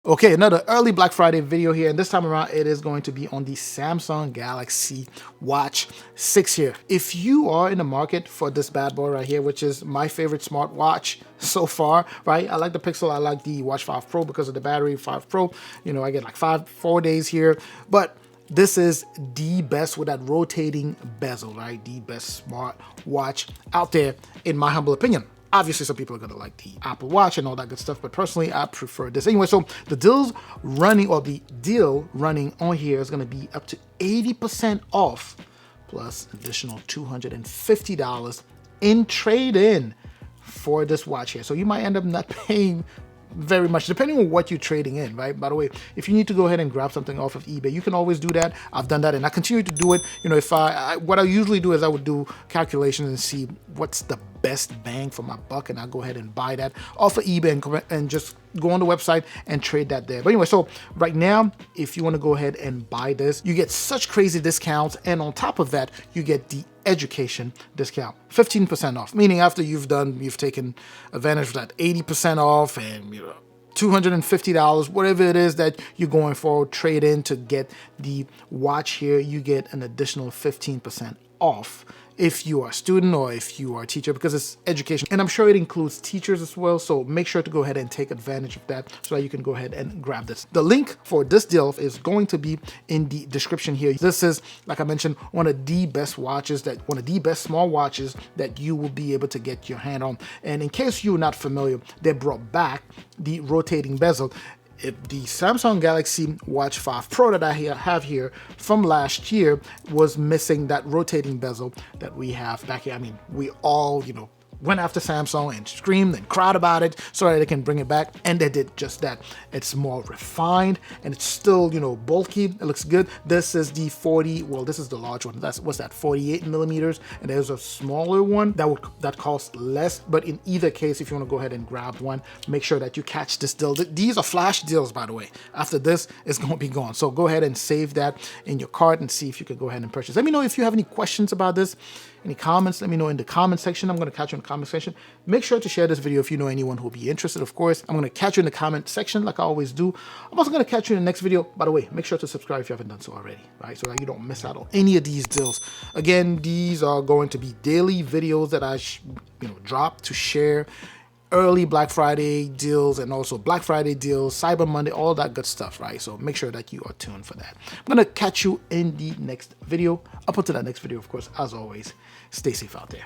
Okay, another early Black Friday video here, and this time around it is going to be on the Samsung Galaxy Watch 6 here. If you are in the market for this bad boy right here, which is my favorite smartwatch so far, right? I like the Pixel, I like the Watch 5 Pro because of the battery. 5 Pro, you know, I get like 4 days here, but this is the best with that rotating bezel, right? The best smartwatch out there, in my humble opinion. Obviously, some people are going to like the Apple Watch and all that good stuff, but personally, I prefer this. Anyway, so the deal running on here is going to be up to 80% off, plus additional $250 in trade-in for this watch here. So you might end up not paying very much, depending on what you're trading in, right? By the way, if you need to go ahead and grab something off of eBay, you can always do that. I've done that and I continue to do it. You know, if what I usually do is I would do calculations and see what's the best bang for my buck, and I'll go ahead and buy that off of eBay and just go on the website and trade that there. But anyway, so right now, if you want to go ahead and buy this, you get such crazy discounts, and on top of that, you get the education discount, 15% off, meaning after you've taken advantage of that 80% off and, you know, $250, whatever it is that you're going for, trade in to get the watch here, you get an additional 15% off if you are a student or if you are a teacher, because it's education. And I'm sure it includes teachers as well. So make sure to go ahead and take advantage of that so that you can go ahead and grab this. The link for this deal is going to be in the description here. This is, like I mentioned, one of the best small watches that you will be able to get your hand on. And in case you're not familiar, they brought back the rotating bezel. If the Samsung Galaxy Watch 5 Pro that I have here from last year was missing that rotating bezel that we have back here. I mean, we all, you know, went after Samsung and screamed and cried about it so that they can bring it back, and they did just that. It's more refined and it's still, you know, bulky. It looks good. This is the 40, well, this is the large one. What's that, 48 millimeters, and there's a smaller one that costs less. But in either case, if you want to go ahead and grab one, make sure that you catch this deal. These are flash deals, by the way. After this, it's going to be gone. So go ahead and save that in your cart and see if you can go ahead and purchase. Let me know if you have any questions about this, any comments. Let me know in the comment section. I'm going to catch you in the comment section. Make sure to share this video if you know anyone who will be interested, of course. I'm going to catch you in the comment section like I always do. I'm also going to catch you in the next video. By the way, make sure to subscribe if you haven't done so already, right? So that you don't miss out on any of these deals. Again, these are going to be daily videos that I drop to share early Black Friday deals and also Black Friday deals, Cyber Monday, all that good stuff, right? So make sure that you are tuned for that. I'm going to catch you in the next video. Up until that next video, of course, as always, stay safe out there.